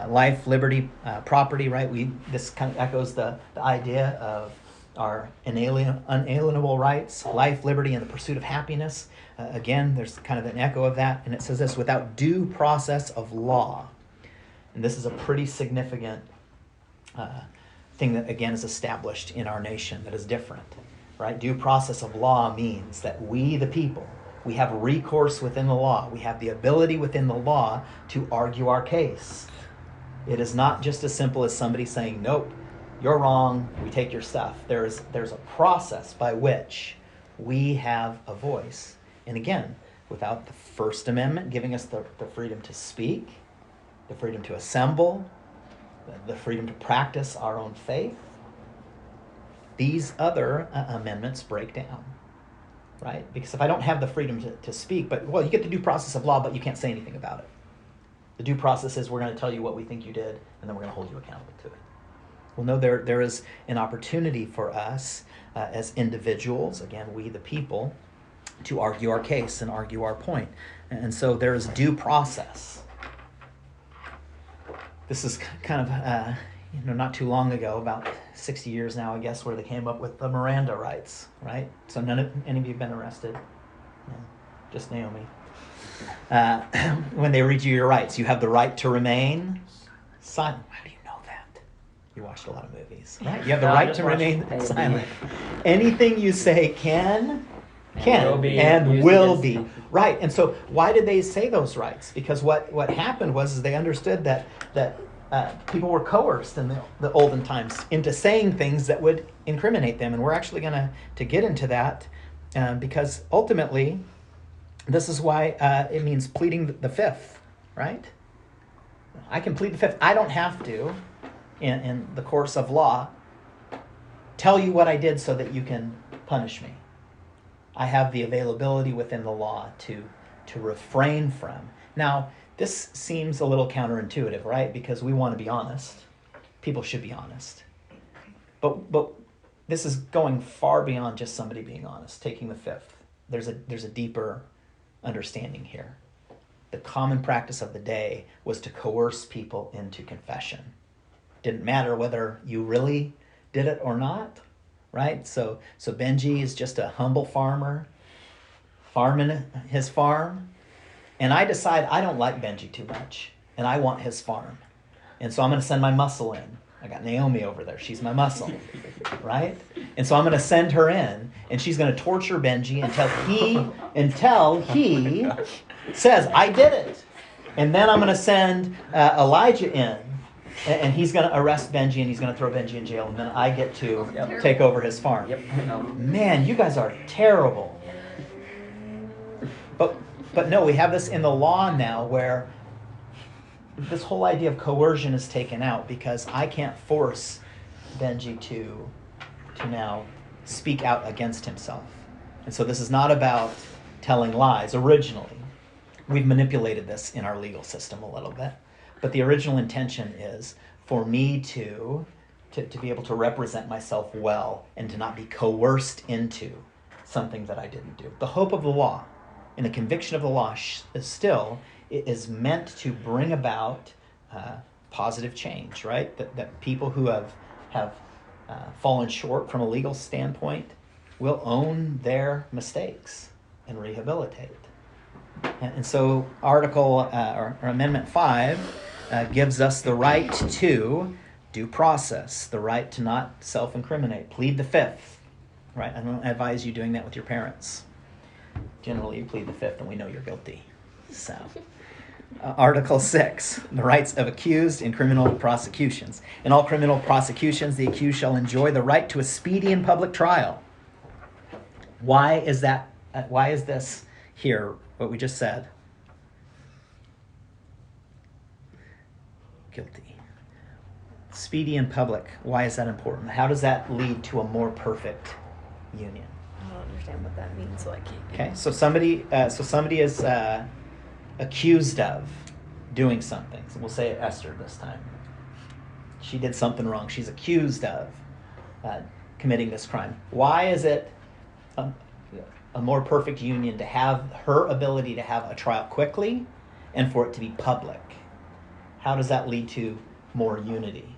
life, liberty, property, right? This kind of echoes the idea of our unalienable rights, life, liberty, and the pursuit of happiness. Again, there's kind of an echo of that, and it says this, without due process of law. And this is a pretty significant thing that, again, is established in our nation that is different, right? Due process of law means that we, the people, We have recourse within the law. We have the ability within the law to argue our case. It is not just as simple as somebody saying, nope, you're wrong, we take your stuff. There's a process by which we have a voice. And again, without the First Amendment giving us the freedom to speak, the freedom to assemble, the freedom to practice our own faith, these other amendments break down, right? Because if I don't have the freedom to speak, well, you get the due process of law, but you can't say anything about it. The due process is we're going to tell you what we think you did, and then we're going to hold you accountable to it. Well, no, there is an opportunity for us as individuals, again, we the people, to argue our case and argue our point. And so there is due process. This is kind of, not too long ago, about 60 years now, I guess, where they came up with the Miranda Rights, right? So any of you have been arrested? No, just Naomi. When they read you your rights, you have the right to remain silent. How do you know that? You watched a lot of movies, right? You have the right to remain silent. Anything you say can will be and used will against be. you. Right. And so why did they say those rights? Because what happened was they understood that people were coerced in the olden times into saying things that would incriminate them. And we're actually going to get into that because ultimately this is why it means pleading the fifth, right? I can plead the fifth. I don't have to, in the course of law, tell you what I did so that you can punish me. I have the availability within the law to refrain from. Now, this seems a little counterintuitive, right? Because we want to be honest. People should be honest. But this is going far beyond just somebody being honest, taking the fifth. There's a deeper understanding here. The common practice of the day was to coerce people into confession. Didn't matter whether you really did it or not, right? So Benji is just a humble farmer, farming his farm, and I decide I don't like Benji too much, and I want his farm. And so I'm going to send my muscle in. I got Naomi over there. She's my muscle, right? And so I'm going to send her in, and she's going to torture Benji until he says, I did it. And then I'm going to send Elijah in, and he's going to arrest Benji, and he's going to throw Benji in jail, and then I get to take over his farm. Man, you guys are terrible. But no, we have this in the law now where this whole idea of coercion is taken out because I can't force Benji to now speak out against himself. And so this is not about telling lies originally. We've manipulated this in our legal system a little bit. But the original intention is for me to be able to represent myself well and to not be coerced into something that I didn't do. The hope of the law and the conviction of the law is meant to bring about positive change, right? That people who have fallen short from a legal standpoint will own their mistakes and rehabilitate. And so Article or Amendment 5 gives us the right to due process, the right to not self-incriminate, plead the fifth, right? I don't advise you doing that with your parents. Generally, you plead the fifth and we know you're guilty. So, Article 6, the rights of accused in criminal prosecutions. In all criminal prosecutions, the accused shall enjoy the right to a speedy and public trial. Why is that? Why is this here, what we just said? Guilty. Speedy and public. Why is that important? How does that lead to a more perfect union? I don't understand what that means. Okay, so somebody is accused of doing something. So we'll say Esther this time. She did something wrong. She's accused of committing this crime. Why is it a more perfect union to have her ability to have a trial quickly and for it to be public? How does that lead to more unity?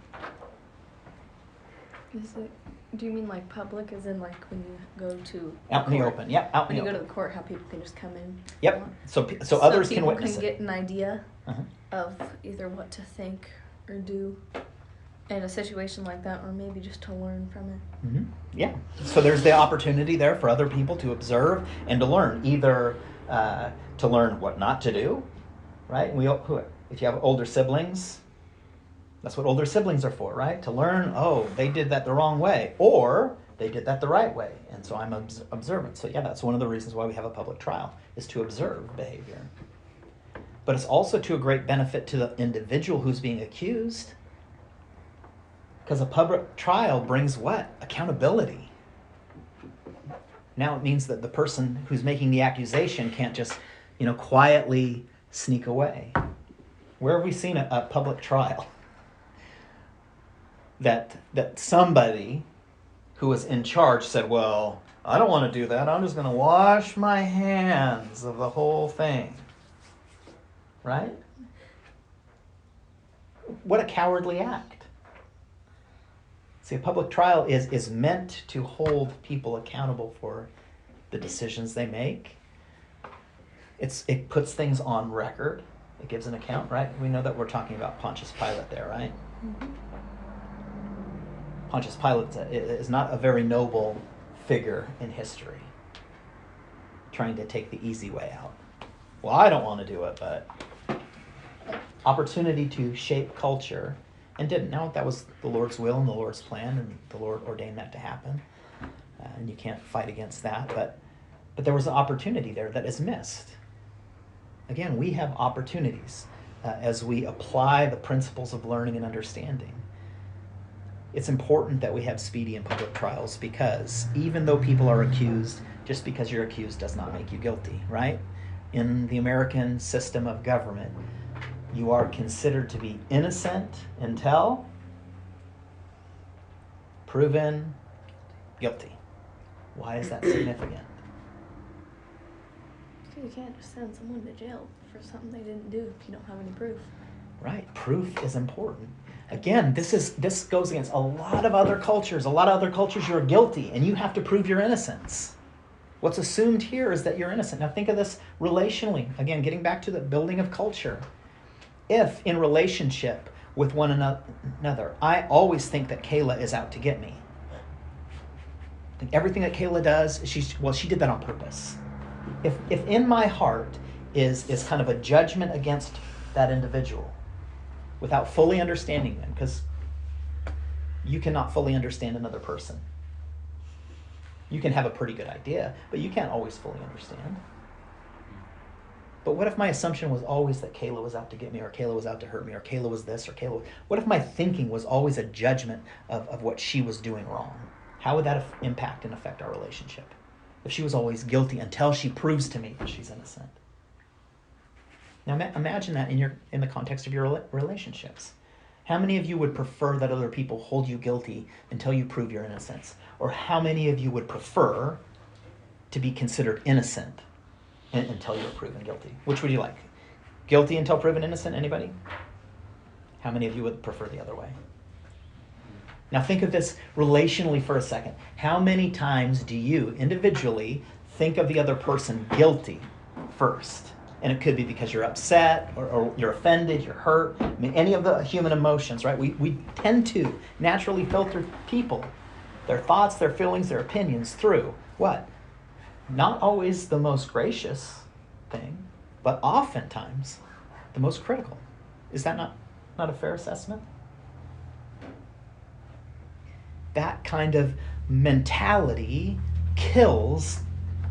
Do you mean like public, as in like when you go to Out in the court? open. Yep, out in When the you go others to the court, how people can just come in. Yep. So others can people witness can it. get an idea Uh-huh. of either what to think or do in a situation like that, or maybe just to learn from it. Mm-hmm. Yeah. So there's the opportunity there for other people to observe and to learn, either to learn what not to do, right? If you have older siblings, that's what older siblings are for, right? To learn, oh, they did that the wrong way, or they did that the right way, and so I'm observant. So yeah, that's one of the reasons why we have a public trial, is to observe behavior. But it's also to a great benefit to the individual who's being accused, because a public trial brings what? Accountability. Now it means that the person who's making the accusation can't just, quietly sneak away. Where have we seen a public trial that somebody who was in charge said, well, I don't want to do that. I'm just going to wash my hands of the whole thing. Right? What a cowardly act. See, a public trial is meant to hold people accountable for the decisions they make. It puts things on record. It gives an account, right? We know that we're talking about Pontius Pilate there, right? Mm-hmm. Pontius Pilate is not a very noble figure in history, trying to take the easy way out. Well, I don't want to do it, but opportunity to shape culture, and didn't. Now, that was the Lord's will and the Lord's plan, and the Lord ordained that to happen, and you can't fight against that, but there was an opportunity there that is missed. Again, we have opportunities as we apply the principles of learning and understanding. It's important that we have speedy and public trials, because even though people are accused, just because you're accused does not make you guilty, right? In the American system of government, you are considered to be innocent until proven guilty. Why is that significant? You can't just send someone to jail for something they didn't do if you don't have any proof. Right, proof is important. Again, this goes against a lot of other cultures. A lot of other cultures, you're guilty, and you have to prove your innocence. What's assumed here is that you're innocent. Now think of this relationally. Again, getting back to the building of culture. If in relationship with one another, I always think that Kayla is out to get me. I think everything that Kayla does, she did that on purpose. If in my heart is kind of a judgment against that individual, without fully understanding them, because you cannot fully understand another person. You can have a pretty good idea, but you can't always fully understand. But what if my assumption was always that Kayla was out to get me, or Kayla was out to hurt me, or Kayla was this, or Kayla... What if my thinking was always a judgment of what she was doing wrong? How would that impact and affect our relationship? If she was always guilty until she proves to me that she's innocent. Now imagine that in the context of your relationships. How many of you would prefer that other people hold you guilty until you prove your innocence? Or how many of you would prefer to be considered innocent until you're proven guilty? Which would you like? Guilty until proven innocent? Anybody? How many of you would prefer the other way? Now think of this relationally for a second. How many times do you individually think of the other person guilty first? And it could be because you're upset, or you're offended, you're hurt. I mean, any of the human emotions, right? We tend to naturally filter people, their thoughts, their feelings, their opinions through what? Not always the most gracious thing, but oftentimes the most critical. Is that not a fair assessment? That kind of mentality kills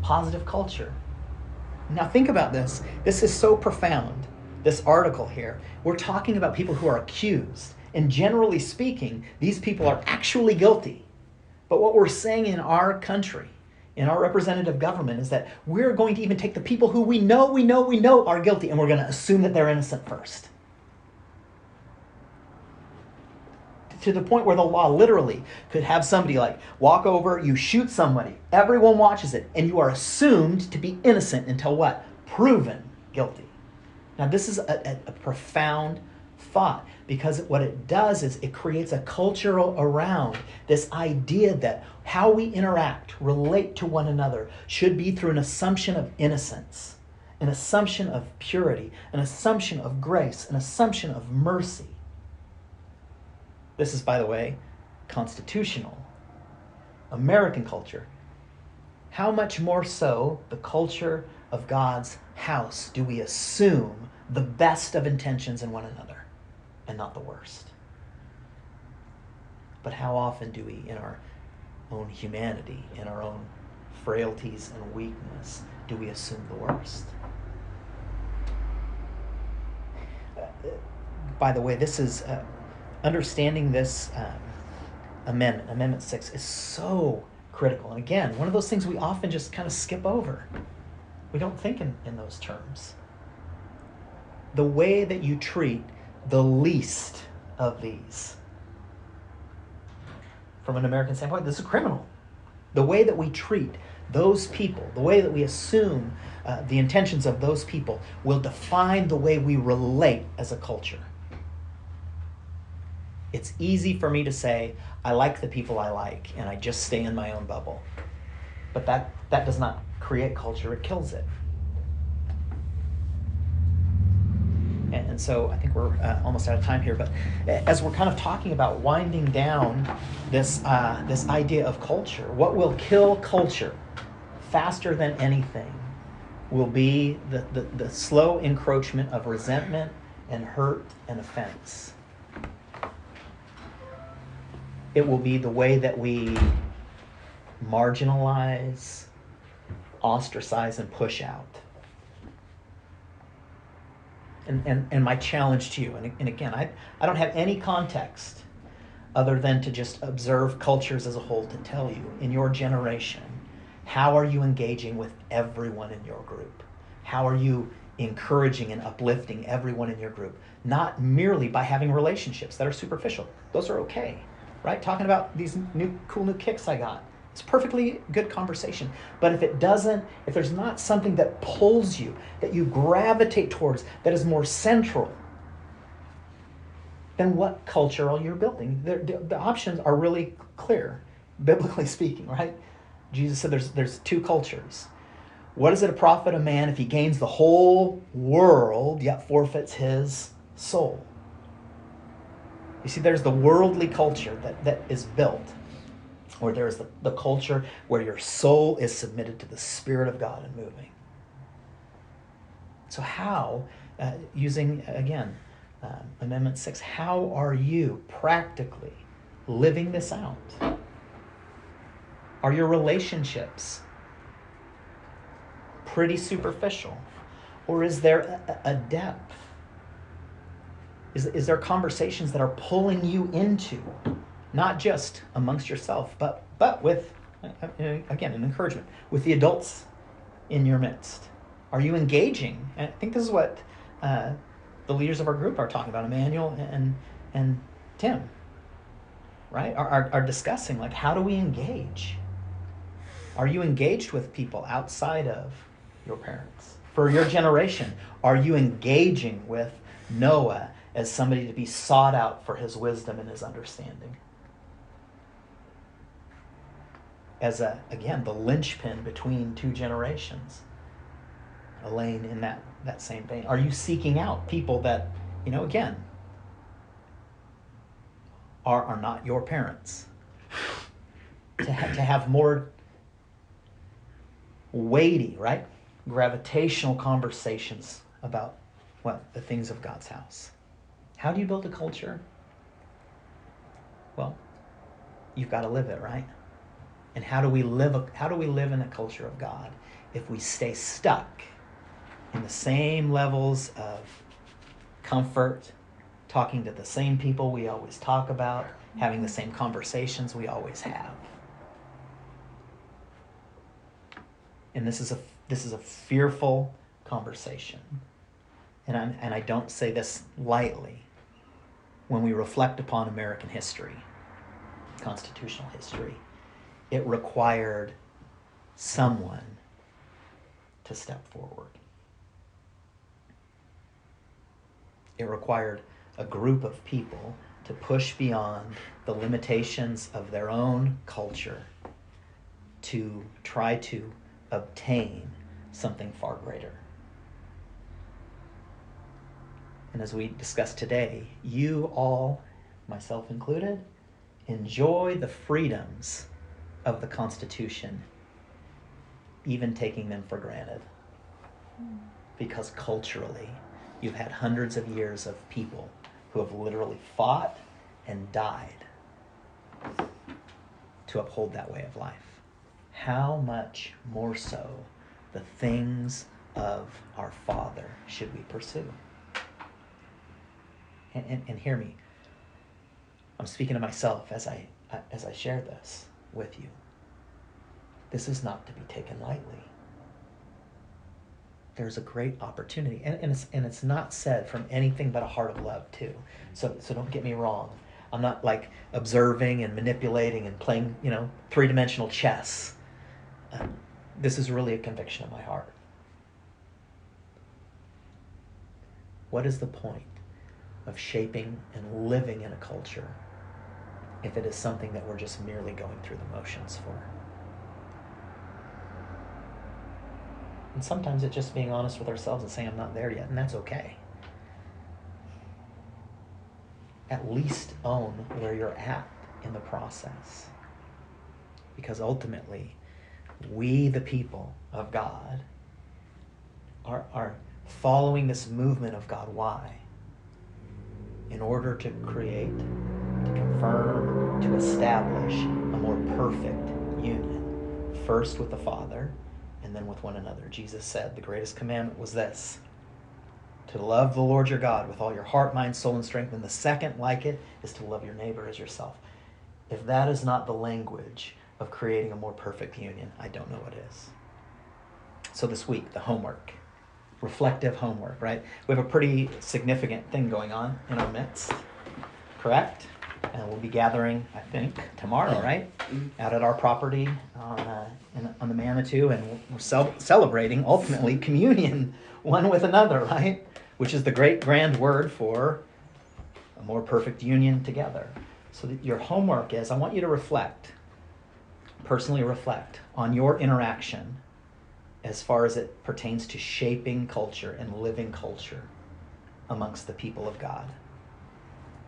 positive culture. Now think about this. This is so profound, this article here. We're talking about people who are accused. And generally speaking, these people are actually guilty. But what we're saying in our country, in our representative government, is that we're going to even take the people who we know are guilty, and we're going to assume that they're innocent first. To the point where the law literally could have somebody like walk over, you shoot somebody, everyone watches it, and you are assumed to be innocent until what? Proven guilty. Now this is a profound thought, because what it does is it creates a culture around this idea that how we interact, relate to one another, should be through an assumption of innocence, an assumption of purity, an assumption of grace, an assumption of mercy. This is, by the way, constitutional. American culture. How much more so the culture of God's house do we assume the best of intentions in one another and not the worst? But how often do we, in our own humanity, in our own frailties and weakness, do we assume the worst? By the way, this is understanding this Amendment 6 is so critical. And again, one of those things we often just kind of skip over. We don't think in those terms. The way that you treat the least of these, from an American standpoint, this is criminal. The way that we treat those people, the way that we assume the intentions of those people will define the way we relate as a culture. It's easy for me to say, I like the people I like, and I just stay in my own bubble. But that does not create culture, it kills it. And so I think we're almost out of time here, but as we're kind of talking about winding down this idea of culture, what will kill culture faster than anything will be the slow encroachment of resentment and hurt and offense. It will be the way that we marginalize, ostracize, and push out. And my challenge to you, and again, I don't have any context other than to just observe cultures as a whole to tell you, in your generation, how are you engaging with everyone in your group? How are you encouraging and uplifting everyone in your group? Not merely by having relationships that are superficial. Those are okay, right? Talking about these cool new kicks I got. It's perfectly good conversation. But if there's not something that pulls you, that you gravitate towards, that is more central, then what culture are you building? The options are really clear, biblically speaking, right? Jesus said there's two cultures. What does it profit a man if he gains the whole world, yet forfeits his soul? You see, there's the worldly culture that is built, or there's the culture where your soul is submitted to the Spirit of God and moving. So how, using, again, Amendment 6, how are you practically living this out? Are your relationships pretty superficial? Or is there a depth? Is there conversations that are pulling you into, not just amongst yourself, but with, again, an encouragement, with the adults in your midst? Are you engaging? And I think this is what the leaders of our group are talking about, Emmanuel and Tim, right? Are discussing, like, how do we engage? Are you engaged with people outside of your parents? For your generation, are you engaging with Noah as somebody to be sought out for his wisdom and his understanding? As again, the linchpin between two generations. Elaine, in that same vein. Are you seeking out people that, again, are not your parents? To have more weighty, right? Gravitational conversations about, the things of God's house. How do you build a culture? Well, you've got to live it, right? And how do we live in a culture of God if we stay stuck in the same levels of comfort, talking to the same people we always talk about, having the same conversations we always have? And this is a fearful conversation. And I don't say this lightly. When we reflect upon American history, constitutional history, it required someone to step forward. It required a group of people to push beyond the limitations of their own culture to try to obtain something far greater. And as we discussed today, you all, myself included, enjoy the freedoms of the Constitution, even taking them for granted. Because culturally, you've had hundreds of years of people who have literally fought and died to uphold that way of life. How much more so the things of our Father should we pursue? And hear me. I'm speaking to myself as I share this with you. This is not to be taken lightly. There's a great opportunity, and it's not said from anything but a heart of love too. So don't get me wrong. I'm not like observing and manipulating and playing, three-dimensional chess. This is really a conviction of my heart. What is the point of shaping and living in a culture if it is something that we're just merely going through the motions for? And sometimes it's just being honest with ourselves and saying, I'm not there yet, and that's okay. At least own where you're at in the process. Because ultimately, we, the people of God, are following this movement of God. Why? In order to create, to confirm, to establish a more perfect union. First with the Father, and then with one another. Jesus said the greatest commandment was this: to love the Lord your God with all your heart, mind, soul, and strength. And the second like it is to love your neighbor as yourself. If that is not the language of creating a more perfect union, I don't know what is. So this week, the homework. Reflective homework, right? We have a pretty significant thing going on in our midst, correct? And we'll be gathering, I think, tomorrow, right? Out at our property on the Manitou, and we're celebrating, ultimately, communion one with another, right? Which is the great grand word for a more perfect union together. So that your homework is, I want you to reflect, personally reflect on your interaction as far as it pertains to shaping culture and living culture amongst the people of God.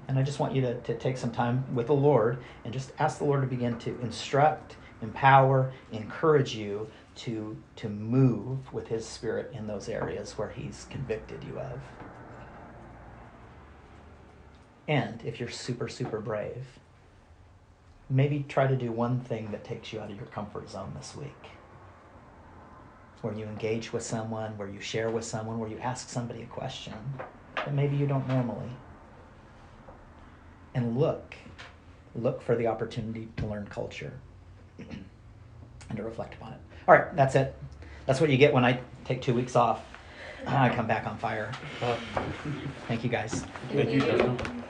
And I just want you to take some time with the Lord and just ask the Lord to begin to instruct, empower, encourage you to move with His Spirit in those areas where He's convicted you of. And if you're super, super brave, maybe try to do one thing that takes you out of your comfort zone this week. Where you engage with someone, where you share with someone, where you ask somebody a question that maybe you don't normally. And look for the opportunity to learn culture and to reflect upon it. All right, that's it. That's what you get when I take 2 weeks off. I come back on fire. Thank you, guys. Thank you, Justin.